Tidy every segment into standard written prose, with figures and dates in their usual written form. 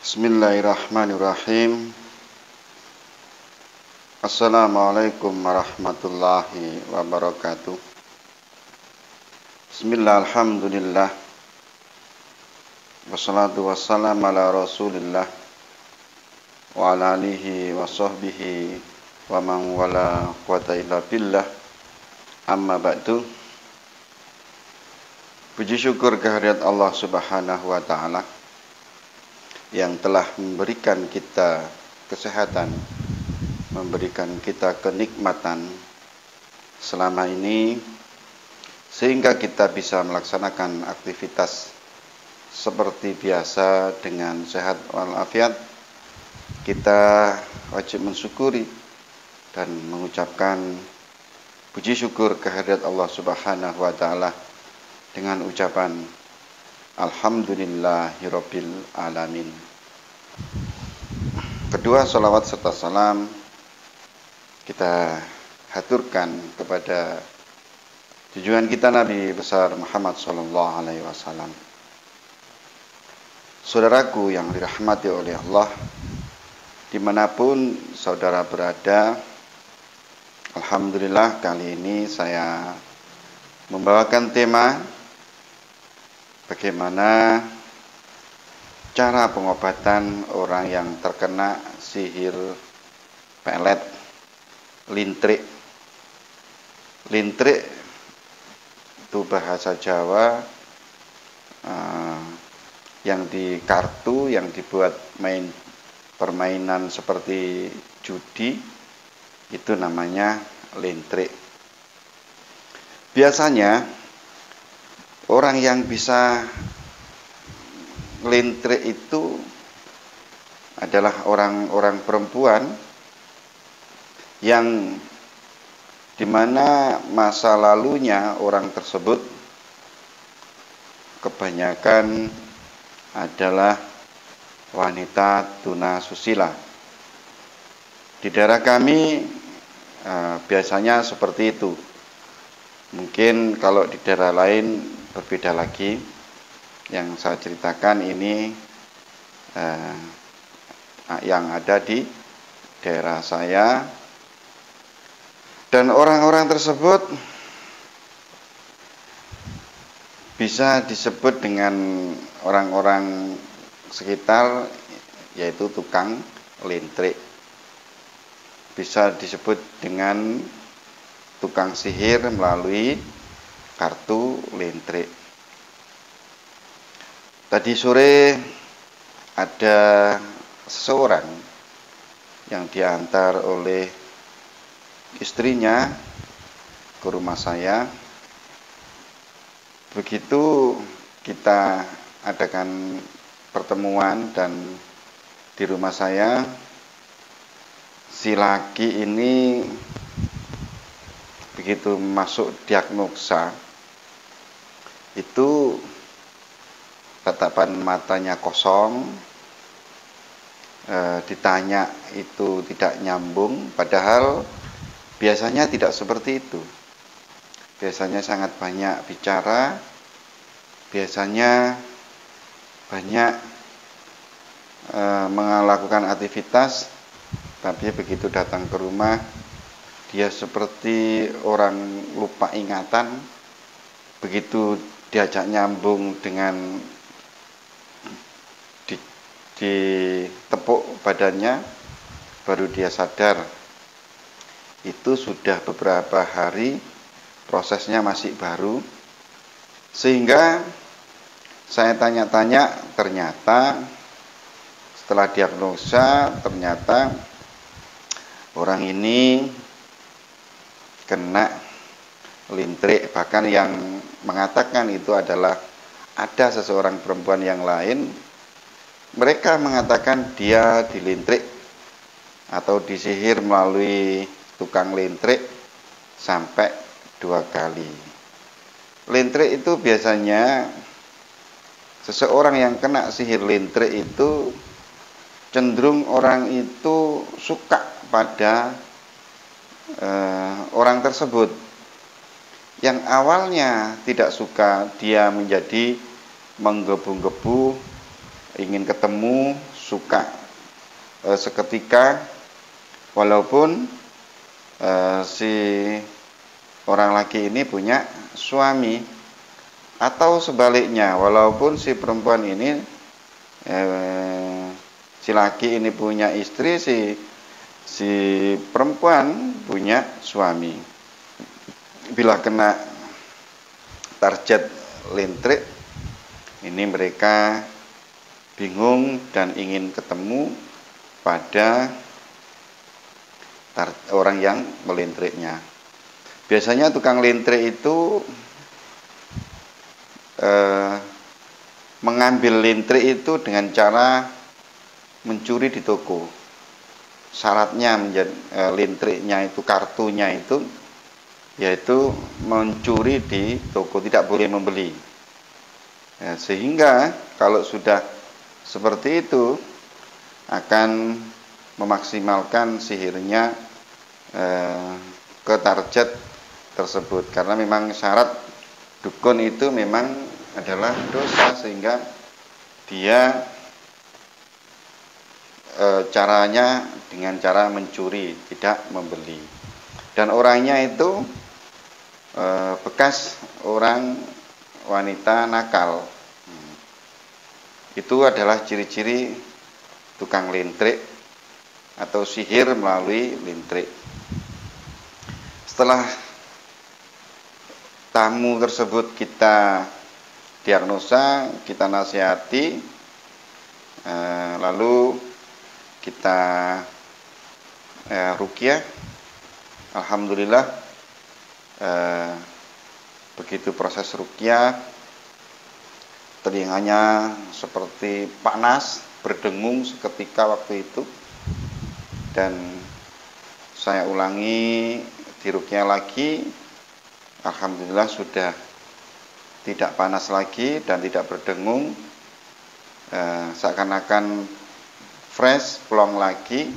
Bismillahirrahmanirrahim. Assalamualaikum warahmatullahi wabarakatuh. Bismillah, alhamdulillah. Wassalatu wassalamu ala rasulillah wa ala alihi wa sahbihi wa man wala quwata illa billah. Amma ba'du. Puji syukur kehadirat Allah Subhanahu wa ta'ala yang telah memberikan kita kesehatan, memberikan kita kenikmatan selama ini, sehingga kita bisa melaksanakan aktivitas seperti biasa dengan sehat walafiat. Kita wajib mensyukuri dan mengucapkan puji syukur kehadirat Allah Subhanahu wa ta'ala dengan ucapan Alhamdulillahirabbil alamin. Kedua, salawat serta salam kita haturkan kepada tujuan kita Nabi besar Muhammad sallallahu alaihi wasallam. Saudaraku yang dirahmati oleh Allah, dimanapun saudara berada, alhamdulillah kali ini saya membawakan tema bagaimana cara pengobatan orang yang terkena sihir pelet, lintrik. Lintrik itu bahasa Jawa yang di kartu, yang dibuat main permainan seperti judi, itu namanya lintrik. Biasanya orang yang bisa lintrik itu adalah orang-orang perempuan yang dimana masa lalunya orang tersebut kebanyakan adalah wanita tunasusila. Di daerah kami biasanya seperti itu. Mungkin kalau di daerah lain berbeda lagi. Yang saya ceritakan ini yang ada di daerah saya, dan orang-orang tersebut bisa disebut dengan orang-orang sekitar, yaitu tukang lintrik. Bisa disebut dengan tukang sihir melalui kartu lintrik. Tadi sore ada seseorang yang diantar oleh istrinya ke rumah saya. Begitu kita adakan pertemuan dan di rumah saya, si laki ini begitu masuk diagnosa itu tatapan matanya kosong, ditanya itu tidak nyambung, padahal biasanya tidak seperti itu. Biasanya sangat banyak bicara, biasanya banyak melakukan aktivitas, tapi begitu datang ke rumah dia seperti orang lupa ingatan. Begitu diajak nyambung dengan ditepuk badannya, baru dia sadar. Itu sudah beberapa hari, prosesnya masih baru. Sehingga saya tanya-tanya, ternyata setelah diagnosa, ternyata orang ini kena lintrik. Bahkan yang mengatakan itu adalah ada seseorang perempuan yang lain. Mereka mengatakan dia dilintrik atau disihir melalui tukang lintrik sampai 2 kali. Lintrik itu biasanya seseorang yang kena sihir lintrik itu cenderung orang itu suka pada orang tersebut. Yang awalnya tidak suka, dia menjadi menggebu-gebu, ingin ketemu, suka seketika, walaupun si orang laki ini punya suami, atau sebaliknya, walaupun si perempuan ini si laki ini punya istri, si perempuan punya suami. Bila kena target lintrik, ini mereka bingung dan ingin ketemu pada orang yang melintriknya. Biasanya tukang lintrik itu mengambil lintrik itu dengan cara mencuri di toko. Syaratnya lintriknya itu, kartunya itu, yaitu mencuri di toko, tidak boleh membeli. Sehingga kalau sudah seperti itu akan memaksimalkan sihirnya ke target tersebut, karena memang syarat dukun itu memang adalah dosa, sehingga dia caranya dengan cara mencuri, tidak membeli. Dan orangnya itu bekas orang wanita nakal. Itu adalah ciri-ciri tukang lintrik atau sihir melalui lintrik. Setelah tamu tersebut kita diagnosa, kita nasihati, lalu kita ruqyah. Alhamdulillah, begitu proses ruqyah, telinganya seperti panas, berdengung seketika waktu itu, dan saya ulangi di ruqyah lagi. Alhamdulillah sudah tidak panas lagi dan tidak berdengung, seakan-akan fresh, plong lagi,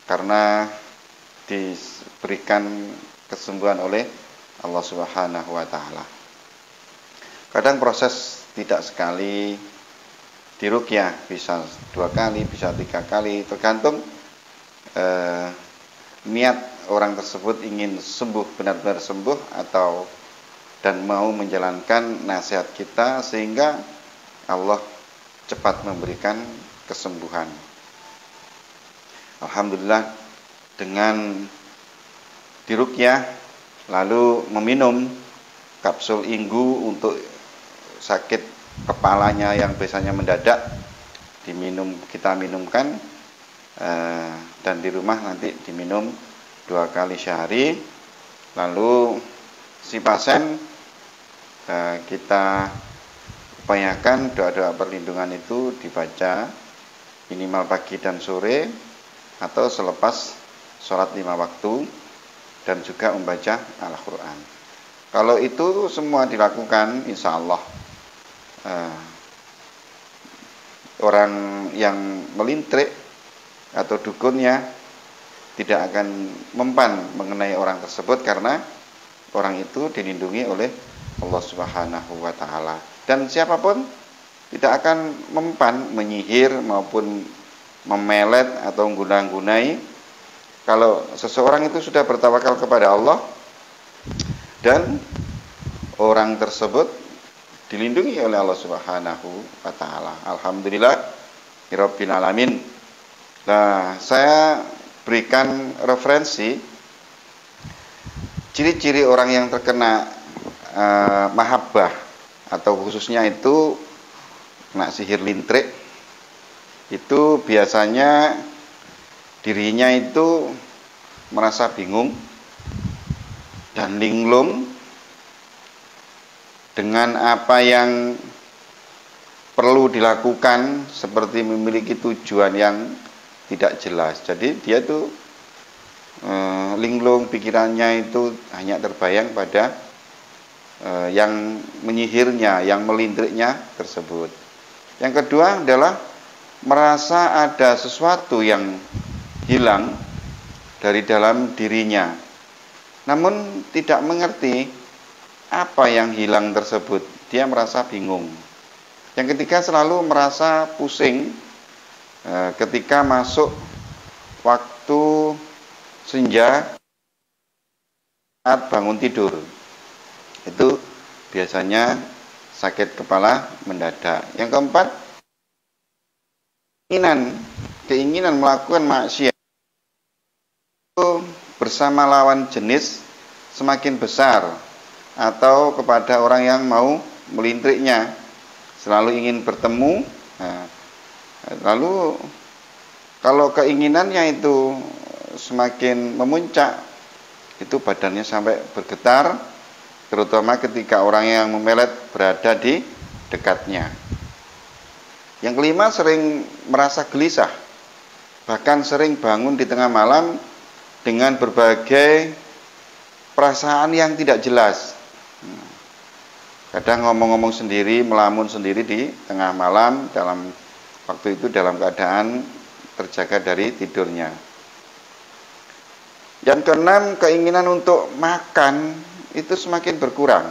karena diberikan kesembuhan oleh Allah Subhanahu wa Ta'ala. Kadang proses tidak sekali di ruqyah, bisa 2 kali, bisa 3 kali, tergantung niat orang tersebut ingin sembuh, benar-benar sembuh, atau dan mau menjalankan nasihat kita sehingga Allah cepat memberikan kesembuhan. Alhamdulillah, dengan diruqyah lalu meminum kapsul inggu untuk sakit kepalanya yang biasanya mendadak, kita minumkan, dan di rumah nanti diminum 2 kali sehari. Lalu si pasien kita upayakan doa-doa perlindungan itu dibaca minimal pagi dan sore, atau selepas sholat 5 waktu, dan juga membaca Al-Quran. Kalau itu semua dilakukan, insya Allah orang yang melintrik atau dukunnya tidak akan mempan mengenai orang tersebut, karena orang itu dilindungi oleh Allah Subhanahu wa Ta'ala. Dan siapapun tidak akan mempan, menyihir maupun memelet atau guna-gunai. Kalau seseorang itu sudah bertawakal kepada Allah dan orang tersebut dilindungi oleh Allah Subhanahu wa Ta'ala. Alhamdulillah Rabbil Alamin. Nah, saya berikan referensi ciri-ciri orang yang terkena mahabbah, atau khususnya itu kena sihir lintrik. Itu biasanya dirinya itu merasa bingung dan linglung dengan apa yang perlu dilakukan, seperti memiliki tujuan yang tidak jelas. Jadi dia tuh linglung, pikirannya itu hanya terbayang pada yang menyihirnya, yang melintriknya tersebut. Yang kedua adalah merasa ada sesuatu yang hilang dari dalam dirinya, namun tidak mengerti apa yang hilang tersebut. Dia merasa bingung. Yang ketiga, selalu merasa pusing ketika masuk waktu senja saat bangun tidur, itu biasanya sakit kepala mendadak. Yang keempat, keinginan melakukan maksiat itu bersama lawan jenis semakin besar, atau kepada orang yang mau melintriknya, selalu ingin bertemu. Nah, lalu kalau keinginannya itu semakin memuncak, itu badannya sampai bergetar, terutama ketika orang yang memelet berada di dekatnya. Yang kelima, sering merasa gelisah, bahkan sering bangun di tengah malam dengan berbagai perasaan yang tidak jelas. Kadang ngomong-ngomong sendiri, melamun sendiri di tengah malam, dalam waktu itu dalam keadaan terjaga dari tidurnya. Yang keenam, keinginan untuk makan itu semakin berkurang.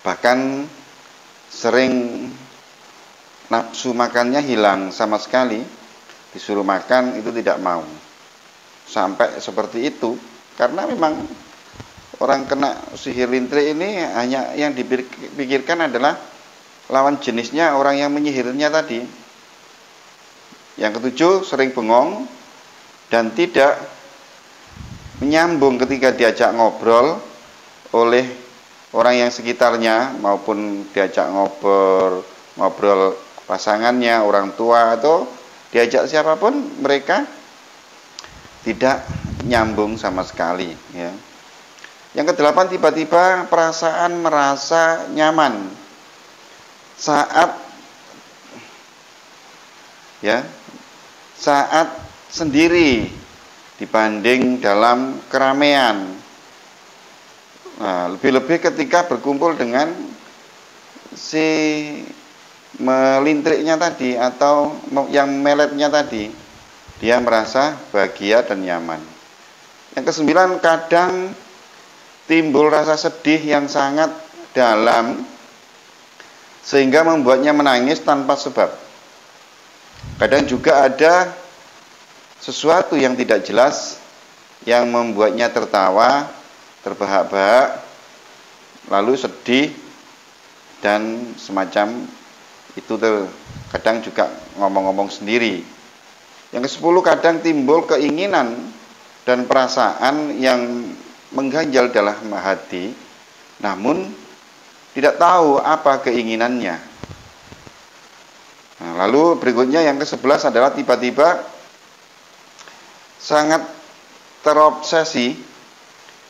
Bahkan sering nafsu makannya hilang sama sekali, disuruh makan itu tidak mau. Sampai seperti itu, karena memang orang kena sihir lintrik ini hanya yang dipikirkan adalah lawan jenisnya, orang yang menyihirnya tadi. Yang ketujuh, sering bengong dan tidak menyambung ketika diajak ngobrol oleh orang yang sekitarnya, maupun diajak ngobrol pasangannya, orang tua, atau diajak siapapun, mereka tidak nyambung sama sekali, ya. Yang kedelapan, tiba-tiba perasaan merasa nyaman saat sendiri dibanding dalam keramaian. Nah, lebih-lebih ketika berkumpul dengan si melintriknya tadi atau yang meletnya tadi, dia merasa bahagia dan nyaman. Yang kesembilan, kadang timbul rasa sedih yang sangat dalam sehingga membuatnya menangis tanpa sebab. Kadang juga ada sesuatu yang tidak jelas yang membuatnya tertawa, terbahak-bahak, lalu sedih, dan semacam itu. Kadang juga ngomong-ngomong sendiri. Yang ke-10, kadang timbul keinginan dan perasaan yang mengganjal dalam hati, namun tidak tahu apa keinginannya. Nah, lalu berikutnya yang ke-11 adalah tiba-tiba sangat terobsesi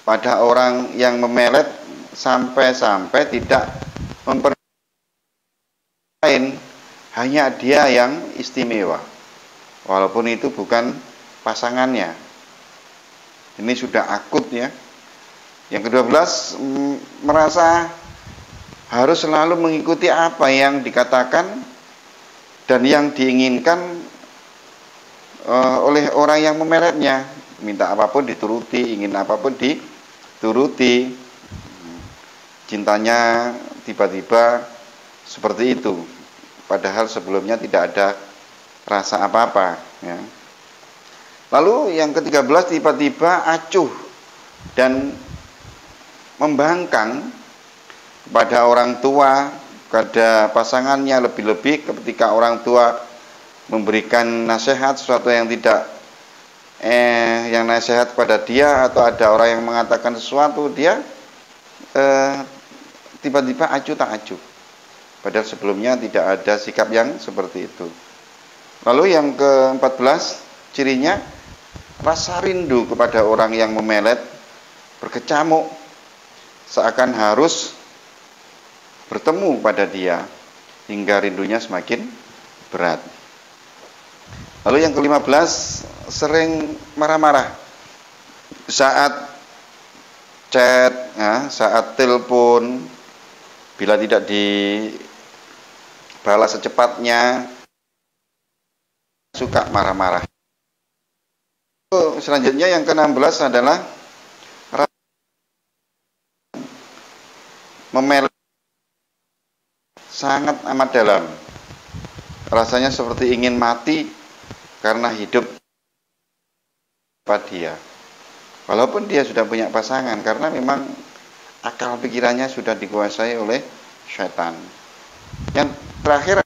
pada orang yang memelet, sampai-sampai tidak memperlain hanya dia yang istimewa, walaupun itu bukan pasangannya. Ini sudah akut, ya. Yang ke-12, merasa harus selalu mengikuti apa yang dikatakan dan yang diinginkan oleh orang yang memeletnya. Minta apapun dituruti, ingin apapun dituruti. Cintanya tiba-tiba seperti itu, padahal sebelumnya tidak ada rasa apa-apa, ya. Lalu yang ke-13, tiba-tiba acuh dan membangkang kepada orang tua, kepada pasangannya, lebih-lebih ketika orang tua memberikan nasihat sesuatu yang tidak yang nasihat kepada dia, atau ada orang yang mengatakan sesuatu, dia tiba-tiba acuh tak acuh, padahal sebelumnya tidak ada sikap yang seperti itu. Lalu yang ke-14, cirinya rasa rindu kepada orang yang memelet berkecamuk, seakan harus bertemu pada dia, hingga rindunya semakin berat. Lalu yang ke-15, sering marah-marah saat chat, saat telepon, bila tidak dibalas secepatnya, suka marah-marah. Selanjutnya yang ke-16 adalah memelet sangat amat dalam, rasanya seperti ingin mati karena hidup pada dia. Walaupun dia sudah punya pasangan, karena memang akal pikirannya sudah dikuasai oleh syaitan. Yang terakhir,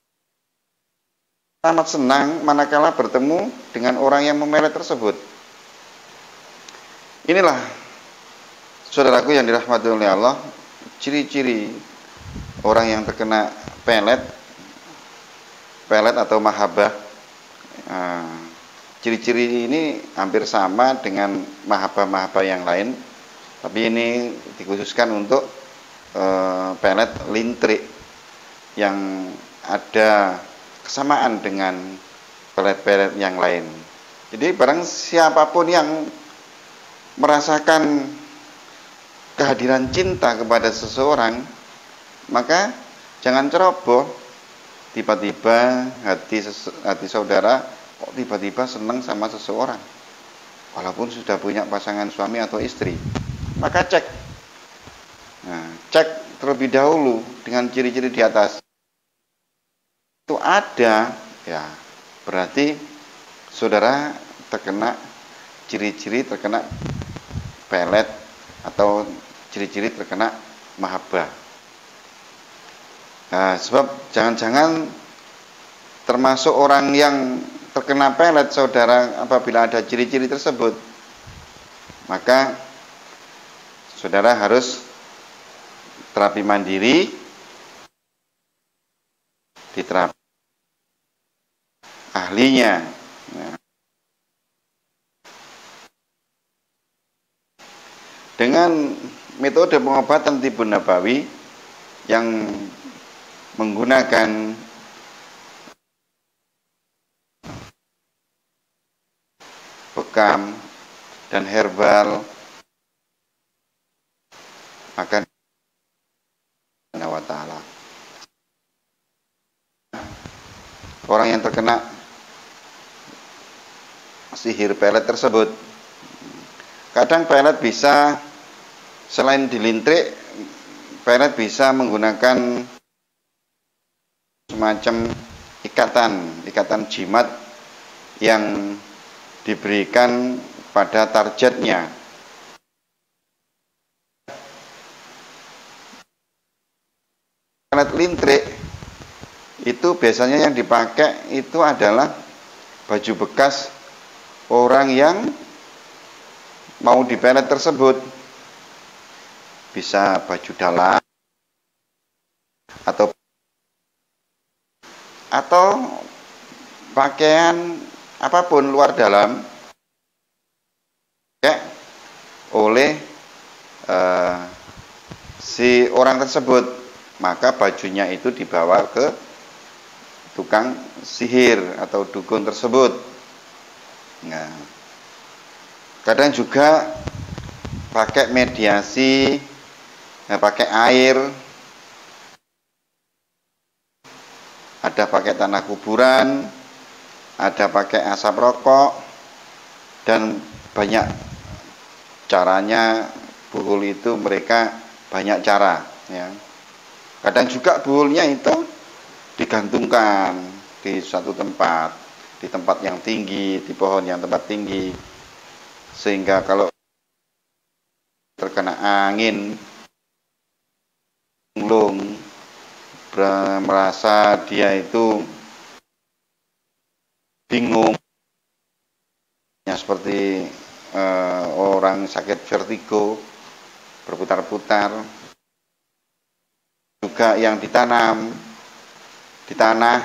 amat senang manakala bertemu dengan orang yang memelet tersebut. Inilah, saudaraku yang dirahmati oleh Allah, ciri-ciri orang yang terkena pelet atau mahabbah. Ciri-ciri ini hampir sama dengan mahabbah-mahabbah yang lain, tapi ini dikhususkan untuk pelet lintrik yang ada kesamaan dengan pelet-pelet yang lain. Jadi barang siapapun yang merasakan kehadiran cinta kepada seseorang, maka jangan ceroboh. Tiba-tiba hati saudara kok tiba-tiba senang sama seseorang, walaupun sudah punya pasangan suami atau istri. Maka cek terlebih dahulu dengan ciri-ciri di atas. Itu ada, ya berarti saudara terkena ciri-ciri terkena pelet atau ciri-ciri terkena mahabbah. Nah, sebab jangan-jangan termasuk orang yang terkena pelet saudara apabila ada ciri-ciri tersebut, maka saudara harus terapi mandiri, diterapi ahlinya. Nah, dengan metode pengobatan tibun nabawi yang menggunakan bekam dan herbal, akan wa ta'ala. Orang yang terkena sihir pelet tersebut, kadang pelet bisa, selain dilintrik, pelet bisa menggunakan semacam ikatan jimat yang diberikan pada targetnya. Pelet lintrik itu biasanya yang dipakai itu adalah baju bekas orang yang mau dipelet tersebut. Bisa baju dalam atau pakaian apapun luar dalam oleh si orang tersebut, maka bajunya itu dibawa ke tukang sihir atau dukun tersebut. Nah, kadang juga pakai mediasi, pakai air, ada pakai tanah kuburan, ada pakai asap rokok, dan banyak caranya. Buhul itu mereka banyak cara, ya. Kadang juga buhulnya itu digantungkan di suatu tempat, di tempat yang tinggi, di pohon yang tempat tinggi, sehingga kalau terkena angin, lunglung, merasa dia itu bingung, ya, seperti orang sakit vertigo, berputar-putar. Juga yang ditanam di tanah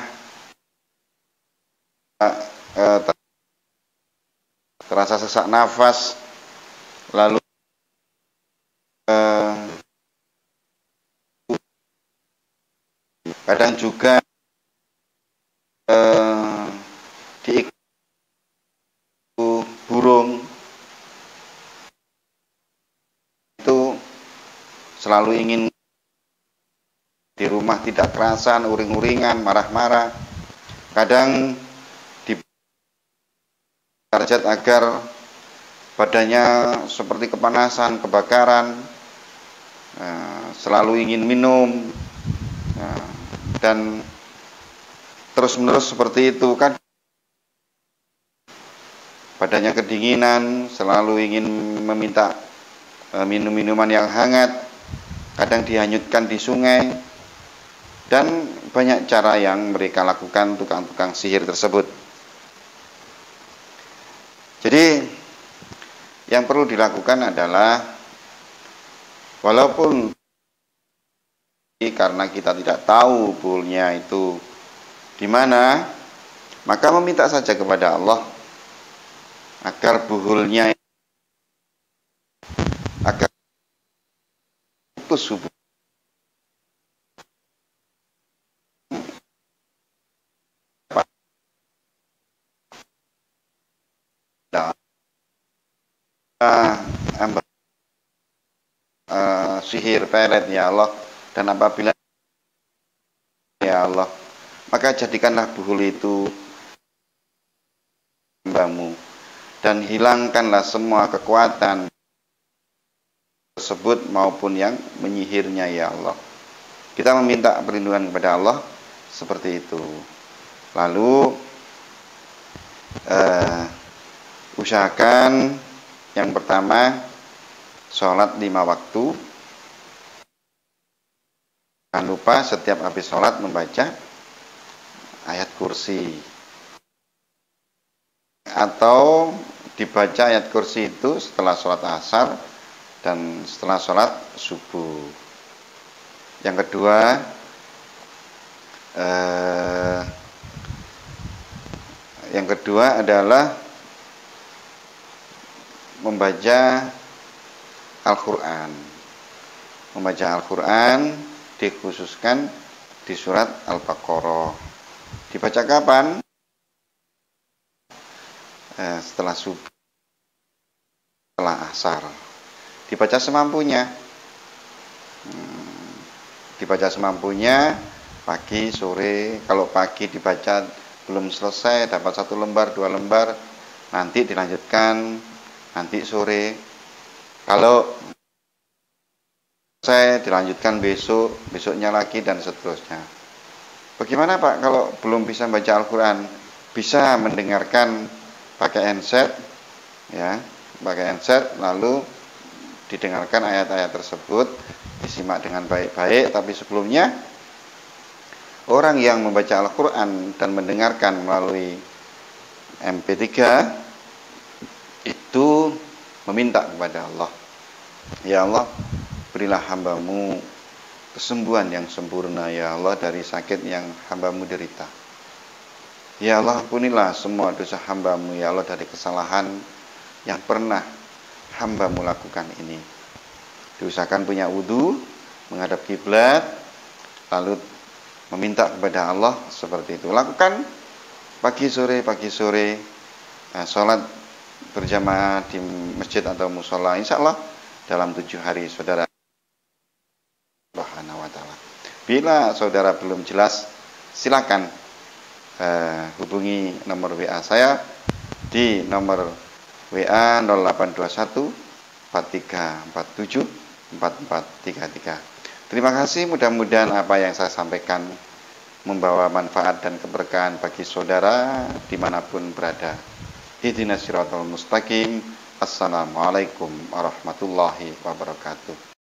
terasa sesak nafas, lalu kadang juga di burung itu selalu ingin di rumah, tidak kerasan, uring-uringan, marah-marah. Kadang di target agar badannya seperti kepanasan, kebakaran, selalu ingin minum, dan terus-menerus seperti itu kan, badannya kedinginan, selalu ingin meminta minum minuman yang hangat, kadang dihanyutkan di sungai, dan banyak cara yang mereka lakukan tukang-tukang sihir tersebut. Jadi yang perlu dilakukan adalah, walaupun karena kita tidak tahu buhulnya itu di mana, maka meminta saja kepada Allah agar buhulnya, agar putus hubungan sihir pelet ya Allah, dan apabila ya Allah, maka jadikanlah buhul itu hambamu dan hilangkanlah semua kekuatan tersebut maupun yang menyihirnya ya Allah. Kita meminta perlindungan kepada Allah seperti itu. Lalu usahakan yang pertama sholat 5 waktu. Jangan lupa setiap habis sholat membaca ayat kursi, atau dibaca ayat kursi itu setelah sholat asar dan setelah sholat subuh. Yang kedua adalah membaca Al-Quran. Membaca Al-Quran dikhususkan di surat Al-Baqarah. Dibaca kapan? Setelah subuh, setelah asar. Dibaca semampunya. Dibaca semampunya, pagi, sore. Kalau pagi dibaca belum selesai, dapat 1 lembar, 2 lembar, nanti dilanjutkan nanti sore. Kalau saya dilanjutkan besoknya lagi, dan seterusnya. Bagaimana Pak kalau belum bisa baca Al-Quran? Bisa mendengarkan pakai handset, ya, pakai handset, lalu didengarkan ayat-ayat tersebut, disimak dengan baik-baik. Tapi sebelumnya, orang yang membaca Al-Quran dan mendengarkan melalui MP3 itu meminta kepada Allah, ya Allah, berilah hambamu kesembuhan yang sempurna ya Allah dari sakit yang hambamu derita. Ya Allah, ampunilah semua dosa hambamu ya Allah dari kesalahan yang pernah hambamu lakukan ini. Diusahakan punya wudu, menghadap kiblat, lalu meminta kepada Allah seperti itu. Lakukan pagi sore, sholat berjamaah di masjid atau musola, insya Allah dalam 7 hari saudara Subhanahu wa ta'ala. Bila saudara belum jelas, silakan hubungi nomor WA saya di nomor WA 0821 4347 4433. Terima kasih, mudah-mudahan apa yang saya sampaikan membawa manfaat dan keberkahan bagi saudara dimanapun berada. Ihdinas siratal mustaqim. Assalamualaikum warahmatullahi wabarakatuh.